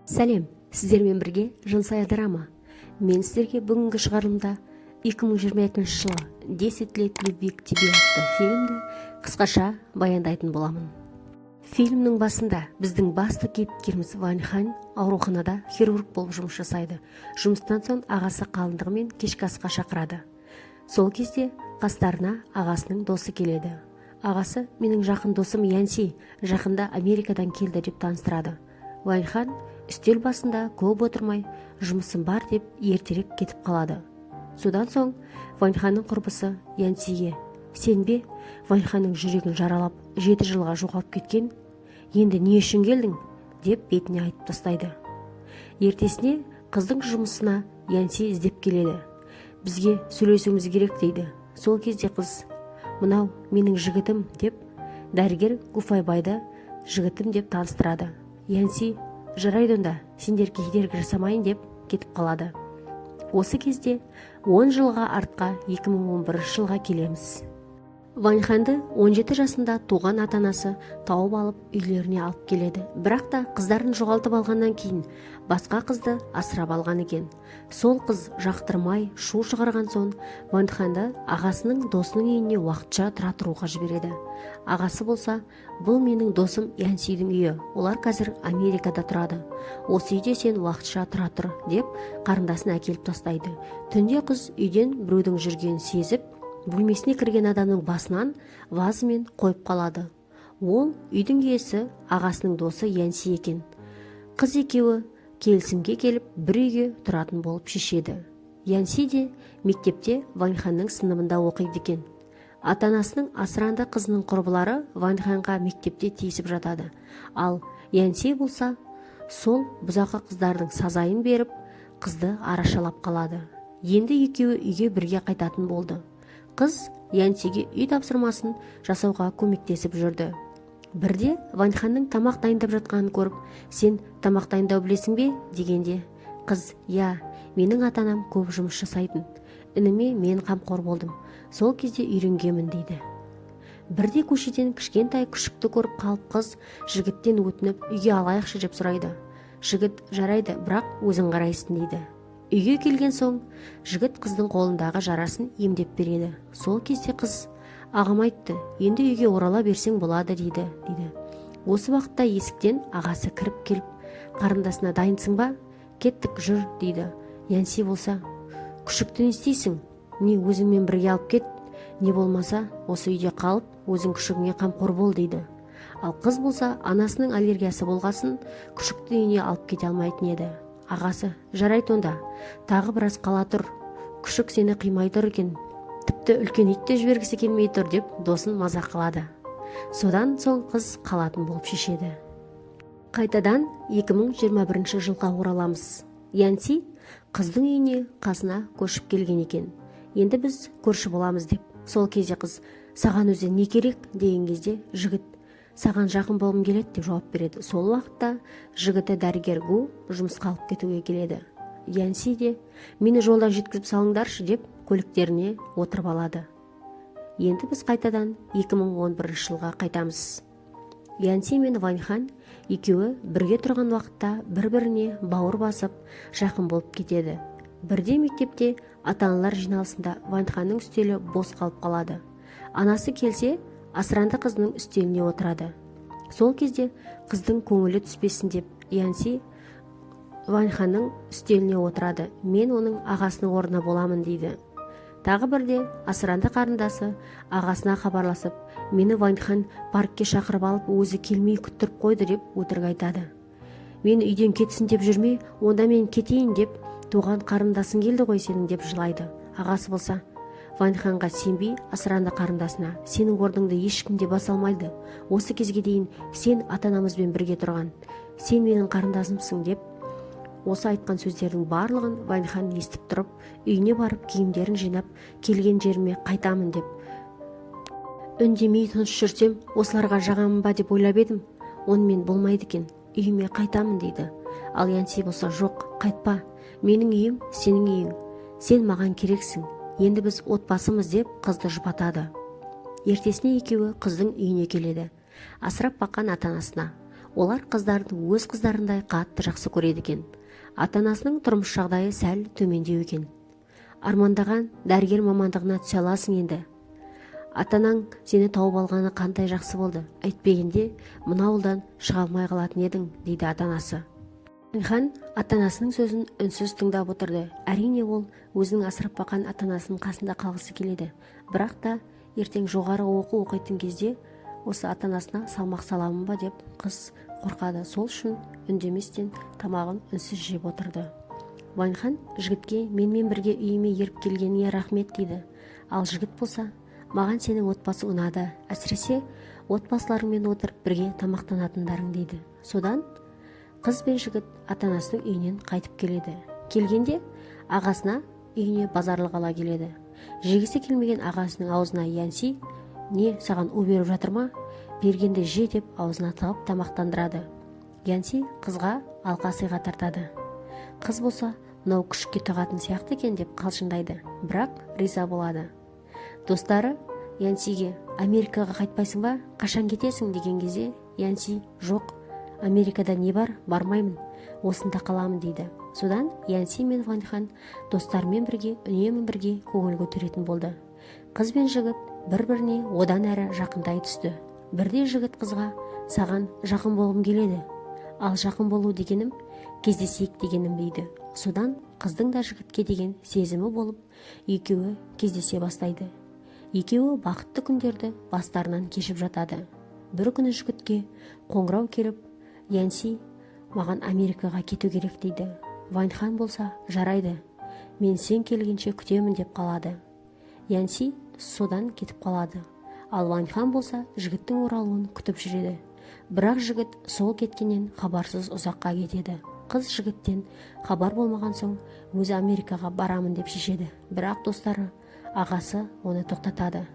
Сәлем, сіздермен бірге Жансая драма. Мен сіздерге бүгінгі шығарылымда 2022 жылы 10 лет любви к тебе атты фильмді қысқаша баяндайтын боламын. Фильмнің басында біздің басты кейіпкеріміз Вань Хань ауруханада хирург болып жұмыс жасайды. Жұмыстан соң ағасы қалыңдығымен кешкі асқа шақырады. Сол кезде қастарына ағасының досы келеді. Ағасы менің жақын досым Янси, жақында Америкадан келді деп таныстырады. Вань Хань үстел басында көп отырмай, жұмысым бар деп ертерек кетіп қалады. Содан соң Вань Ханның құрбысы Янсиге: "Сен бе Вань Ханның жүрегін жаралап 7 жылға жоғалып кеткен? Енді не үшін келдің?" деп бетіне айтып тастайды. Ертесіне қыздың жұмысына Янси іздеп келеді. "Бізге сөйлесуіміз керек" дейді. Сол кезде қыз: "Мынау менің жігітім" деп дәрігер Гуфайбайды жігітім деп таныстырады. Янси: "Жарайды онда, сендерге кедергі жасамайын" деп кетіп қалады. Осы кезде 10 жылға артқа 2011 жылға келеміз. Вань Ханды 17 жасында туған ата-анасы тауып алып үйлеріне алып келеді. Бірақ та қыздарын жоғалтып алғаннан кейін басқа қызды асырап алған екен. Сол қыз жақтырмай шу шығарған соң Вань Ханды ағасының досының үйіне уақытша тұра тұруға жібереді. Ағасы болса: "Бұл менің досым Янсидің үйі, олар қазір Америкада тұрады. Осы үйде сен уақытша тұра тұр" деп қарындасын әкеліп тастайды. Түнде қыз үйден біреудің жүргенін сезіп, бөлмесіне кірген адамның басынан вазымен қойып қалады. Ол үйдің иесі ағасының досы Янси екен. Қыз екеуі келісімге келіп бір үйге тұратын болып шешеді. Янси де мектепте Вань Ханның сыныбында оқиды екен. Ата-анасының асыранды қызының құрбылары Вань Ханға мектепте тиісіп жатады. Ал Янси болса сол бұзақы қыздардың сазайын беріп, қызды арашалап қалады. Енді екеуі үйге бірге қайтатын болды. Қыз Янсиге үй тапсырмасын жасауға көмектесіп жүрді. Бірде Вань Ханның тамақ дайындап жатқанын көріп: "Сен тамақ дайындау білесің бе?" дегенде қыз: "Я, менің ата-анам көп жұмыс жасайтын. Ініме мен қамқор болдым. Сол кезде үйренгенмін" дейді. Бірде көшеден кішкентай күшікті көріп қалып қыз жігіттен өтініп үйге алайықшы деп сұрайды. Жігіт: "Жарайды, бірақ өзің қарайсың" дейді. Үйге келген соң жігіт қыздың қолындағы жарасын емдеп береді. Сол кезде қыз: "Ағам айтты, енді үйге орала берсең болады" дейді. Осы уақытта есіктен ағасы кіріп келіп қарындасына: "Дайынсың ба? Кеттік, жүр" дейді. Янси болса: "Күшікті не істейсің? Не өзіңмен бірге алып кет, не болмаса осы үйде қалып өзің күшігіңе қамқор бол" дейді. Ал қыз болса анасының аллергиясы болғасын күшікті үйіне алып кете алмайтын еді. Ағасы: "Жарайды онда, тағы біраз қала тұр. Күшік сені қимай тұр екен. Тіпті үлкен ит те жібергісі келмей тұр" деп досын мазақ қылады. Содан соң қыз қалатын болып шешеді. Қайтадан 2021 жылға ораламыз. Янси қыздың үйіне қасына көшіп келген екен. "Енді біз көрші боламыз" деп. Сол кезде қыз: "Саған өзі не керек?" деген кезде жігіт: "Саған жақын болғым келеді" деп жауап береді. Сол уақытта жігіті дәрігер Гу жұмысқа алып кетуге келеді. Янси де: "Мені жолдан жеткізіп салыңдаршы" деп көліктеріне отырып алады. Енді біз қайтадан 2011 жылға қайтамыз. Янси мен Вань Хан екеуі бірге тұрған уақытта бір-біріне бауыр басып жақын болып кетеді. Бірде мектепте ата-аналар жиналысында Вань Ханның үстелі бос қалып қалады. Анасы келсе асыранды қызының үстеліне отырады. Сол кезде қыздың көңілі түспесін деп Янси Вань Ханның үстеліне отырады. "Мен оның ағасының орнына боламын" дейді. Тағы бірде асыранды қарындасы ағасына хабарласып: "Мені Вань Хан паркке шақырып алып өзі келмей күттіріп қойды" деп өтірік айтады. "Мені үйден кетсін деп жүрме, онда мен кетейін" деп туған қарындасың келді ғой сенің деп жылайды. Ағасы болса Вань Ханға сенбей асыранды қарындасына: "Сенің орныңды ешкім де баса алмайды. Осы кезге дейін сен ата-анамызбен бірге тұрған. Сен менің қарындасымсың" деп осы айтқан сөздердің барлығын Вань Хан естіп тұрып, үйіне барып киімдерін жинап, "Келген жеріме қайтамын" деп үндемей тыныш жүрсем, осыларға жағамын ба деп ойлап едім. Онымен болмайды екен. Үйіме қайтамын дейді. Ал Янси болса: "Жоқ, қайтпа. Менің үйім сенің үйің. Сен маған керексің. Енді біз отбасымыз" деп қызды жұбатады. Ертесіне екеуі қыздың үйіне келеді. Асырап баққан ата-анасына: Олар қыздарды өз қыздарындай қатты жақсы көреді екен. Ата-анасының тұрмыс жағдайы сәл төмендеу екен. Армандаған дәрігер мамандығына түсе аласың енді. Ата-анаң сені тауып алғаны қандай жақсы болды. Әйтпегенде мына ауылдан шыға алмай қалатын едің, дейді ата-анасы. Ваньхан ата-анасының сөзін үнсіз тыңдап отырды. Әрине ол өзінің асырап баққан ата-анасының қасында қалғысы келеді. Бірақ та ертең жоғары оқу оқитын кезде осы ата-анасына салмақ саламын ба деп қыз қорқады. Сол үшін үндеместен тамағын үнсіз жеп отырды. Ваньхан жігітке менімен бірге үйіме еріп келгеніңе рахмет дейді. Ал жігіт болса, маған сенің отбасы ұнады, әсіресе отбасыларыңмен отырып бірге тамақтанатындарың дейді. Содан қыз бен жігіт ата-анасының үйінен қайтып келеді. Келгенде ағасына үйіне базарлық ала келеді. Жегісі келмеген ағасының аузына Янси: "Не, саған у беріп жатыр ма? Бергенде же" деп аузына тығып тамақтандырады. Янси қызға алқа сыйға тартады. Қыз болса, мынау күшікке тағатын сияқты екен деп қалжыңдайды, бірақ риза болады. Достары Янсиге: "Америкаға қайтпайсың ба? Қашан кетесің?" деген кезде Янси: "Жоқ, Америкада не бар? Бармаймын, осында қаламын" дейді. Содан Янси мен Ваньхан достарымен бірге үнемі бірге көңіл көтеретін болды. Қыз бен жігіт бір-біріне одан әрі жақындай түсті. Бірде жігіт қызға: "Саған жақын болғым келеді." Ал жақын болу дегенім кездесейік дегенім дейді. Содан қыздың да жігітке деген сезімі болып, екеуі кездесе бастайды. Екеуі бақытты күндерді бастарынан кешіп жатады. Бір күні жігітке қоңырау келіп: "Янси, маған Америкаға кету керек" дейді. Ваньхан болса: "Жарайды, мен сен келгенше күтемін" деп қалады. Янси содан кетіп қалады. Ал Ваньхан болса жігіттің оралуын күтіп жүреді. Бірақ жігіт сол кеткеннен хабарсыз ұзаққа кетеді. Қыз жігіттен хабар болмаған соң өзі Америкаға барамын деп шешеді. Бірақ достары, ағасы оны тоқтатады.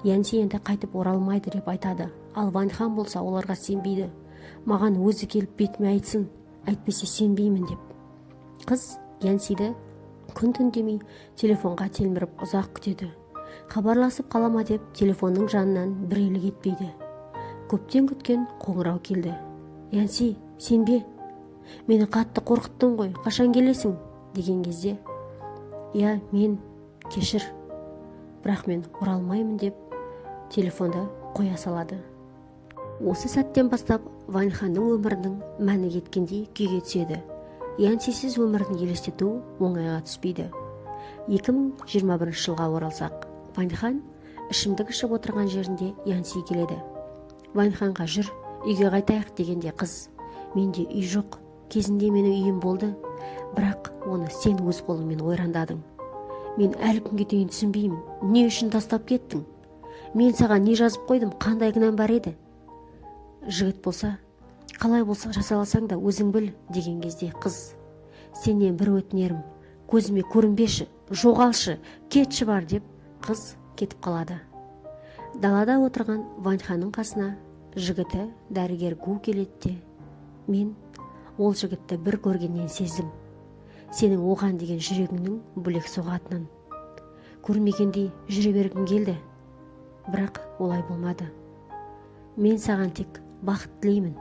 Янси енді қайтып оралмайды деп айтады. Ал Ваньхан болса оларға сенбейді. "Маған өзі келіп бетіме айтсын, әйтпесе сенбеймін" деп. Қыз Янсиді күн-түн демей телефонға телміріп ұзақ күтеді. Хабарласып қалама деп телефонның жанынан бір елі кетпейді. Көптен күткен қоңырау келді. "Янси, сен бе? Мені қатты қорқыттың ғой, қашан келесің?" деген кезде: "Иә, мен, кешір, бірақ мен оралмаймын" деп телефонды қоя салады. Осы сәттен бастап Ваньханның өмірінің мәні кеткендей күйге түседі. Янсисіз өмірін елестету оңайға түспейді. 2021 жылға оралсақ, Ваньхан ішімдік ішіп отырған жерінде Янси келеді. Ваньханға: "Жүр, үйге қайтайық" дегенде қыз: "Менде үй жоқ, кезінде менің үйім болды, бірақ оны сен өз қолыңмен ойрандадың. Мен әлі күнге дейін түсінбеймін, не үшін тастап кеттің? Мен саған не жазып қойдым, қандай кінәм бар еді?" Жігіт болса: "Қалай болса жасаласаң да өзің біл" деген кезде қыз: "Сенен бір өтінерім, көзіме көрінбеші, жоғалшы, кетші бар" деп қыз кетіп қалады. Далада отырған Ваньханның қасына жігіті дәрігер Гу келеді де: "Мен ол жігітті бір көргеннен сездім. Сенің оған деген жүрегіңнің бөлек соғатынын. Көрмегендей жүре бергім келді. Бірақ олай болмады. Мен саған тек бақыт тілеймін"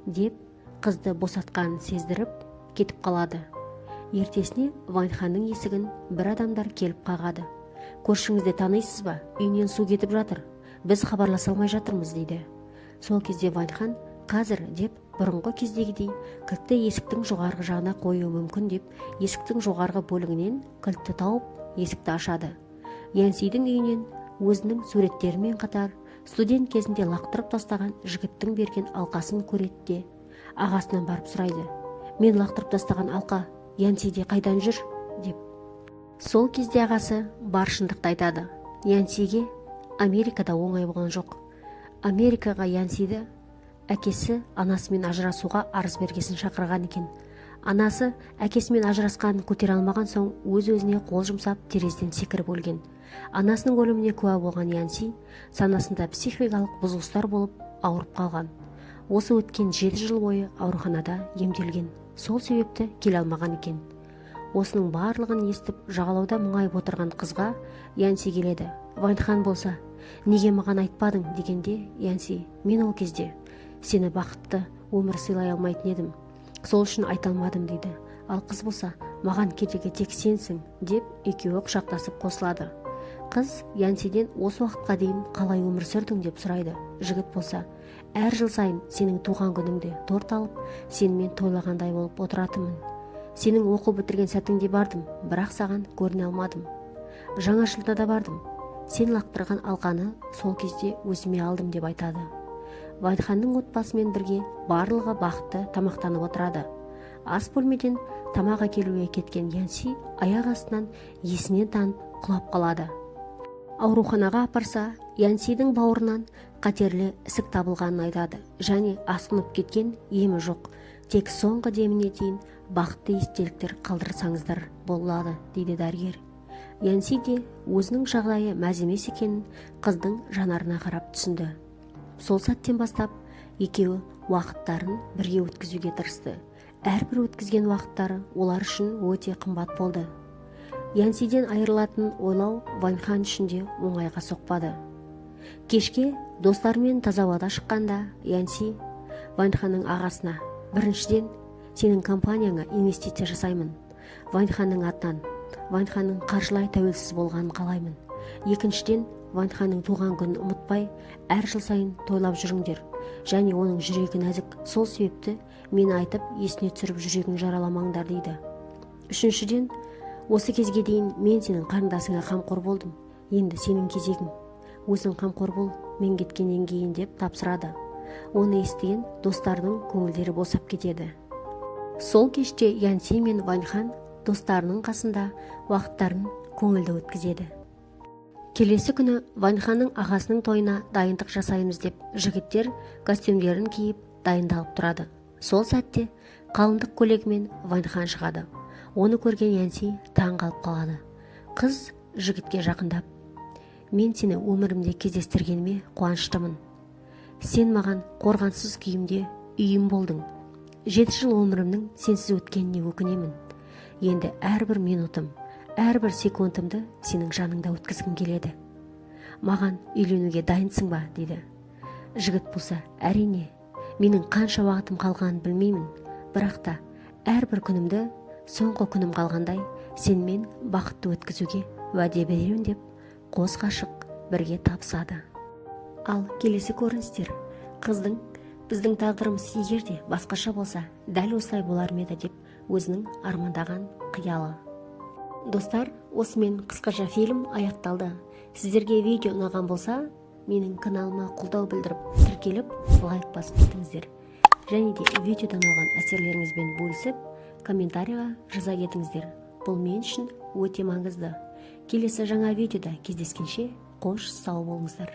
деп қызды босатқанын сездіріп кетіп қалады. Ертесіне Ваньханның есігін бір адамдар келіп қағады. "Көршіңізді танисыз ба? Үйінен су кетіп жатыр. Біз хабарласа алмай жатырмыз" дейді. Сол кезде Ваньхан: "Қазір" деп бұрынғы кездегідей кілтті есіктің жоғарғы жағына қоюы мүмкін деп есіктің жоғарғы бөлігінен кілтті тауып есікті ашады. Янсидің үйінен өзінің суреттерімен қатар студент кезінде лақтырып тастаған жігіттің берген алқасын көреді де ағасынан барып сұрайды: "Мен лақтырып тастаған алқа Янсиде қайдан жүр?" деп. Сол кезде ағасы бар шындықты айтады. Янсиге Америкада оңай болған жоқ. Америкаға Янсиді әкесі анасымен ажырасуға арыз бергесін шақырған екен. Анасы әкесімен ажырасқанын көтере алмаған соң өз-өзіне қол жұмсап терезеден секіріп өлген. Анасының өліміне куә болған Янси санасында психикалық бұзылыстар болып ауырып қалған. Осы өткен 7 жыл бойы ауруханада емделген. Сол себепті келе алмаған екен. Осының барлығын естіп жағалауда мұңайып отырған қызға Янси келеді. Ваньхан болса: "Неге маған айтпадың?" дегенде Янси: "Мен ол кезде сені бақытты, өмір сыйлай алмайтын едім, сол үшін айта алмадым дейді. Ал қыз болса, маған керегі тек сенсің деп екеуі құшақтасып қосылады. Қыз Янсиден осы уақытқа дейін қалай өмір сүрдің деп сұрайды. Жігіт болса, әр жыл сайын сенің туған күніңде торт алып, сенімен тойлағандай болып отыратынмын. Сенің оқу бітірген сәтіңде бардым, бірақ саған көріне алмадым. Жаңа жылда да бардым. Сен лақтырған алқаны сол кезде өзіме алдым деп айтады. Вайнханның отбасымен бірге барлығы бақытты тамақтанып отырады. Ас бөлмеден тамақ әкелуге кеткен Янси аяқ астынан есінен танып құлап қалады. Ауруханаға апарса, Янсидің бауырынан қатерлі ісік табылғанын айтады және асқынып кеткен емі жоқ. Тек соңғы деміне дейін бақытты естеліктер қалдырсаңыздар болады, дейді дәрігер. Янси де өзінің жағдайы мәз емес екенін қыздың жанарына қарап түсінді. Сол сәттен бастап екеуі уақыттарын бірге өткізуге тырысты. Әрбір өткізген уақыттары олар үшін өте қымбат болды. Янсиден айырылатын ойлау Вайнхан үшін де оңайға соқпады. Кешке достарымен таза ауада шыққанда Янси Вайнханның ағасына: біріншіден, сенің компанияңа инвестиция жасаймын. Вайнханның атынан Вайнханның қаржылай тәуелсіз болғанын қалаймын. Екіншіден, Вайнханның туған күнін ұмытпай, әр жыл сайын тойлап жүріңдер. Және оның жүрегі нәзік, сол себепті мені айтып, есіне түсіріп жүрегін жараламаңдар, дейді. Үшіншіден, осы кезге дейін мен сенің қарындасыңа қамқор болдым. Енді сенің кезегің. Өзің қамқор бол, мен кеткеннен кейін, деп тапсырады. Оны естіген достардың көңілдері босап кетеді. Сол кеште Янси мен Вайнхан достарының қасында уақыттарын көңілді өткізеді. Келесі күні Вайнханның ағасының тойына дайындық жасаймыз деп жігіттер костюмдерін киіп дайындалып тұрады. Сол сәтте қалыңдық көйлегімен Вайнхан шығады. Оны көрген Янси таң қалып қалады. Қыз жігітке жақындап: мен сені өмірімде кездестіргеніме қуаныштымын. Сен маған қорғансыз күйімде үйім болдың. 7 жыл өмірімнің сенсіз өткеніне өкінемін. Енді әрбір минутым, әрбір секундымды сенің жаныңда өткізгім келеді. Маған үйленуге дайынсың ба, дейді. Жігіт болса: әрине, менің қанша уақытым қалғанын білмеймін, бірақ та әрбір күнімді соңғы күнім қалғандай сенмен бақытты өткізуге уәде беремін, деп қос ғашық бірге табысады. Ал келесі көріністер қыздың біздің тағдырымыз егер де басқаша болса, дәл осылай болар ма еді деп өзінің армандаған қиялы. Достар, осымен қысқаша фильм аяқталды. Сіздерге видео ұнаған болса, менің каналыма қолдау білдіріп, тіркеліп, лайк басып кетіңіздер. Және де видеодан алған әсерлеріңізбен бөлісіп, комментарийға жаза кетіңіздер. Бұл мен үшін өте маңызды. Келесі жаңа видеода кездескенше, қош сау болыңыздар.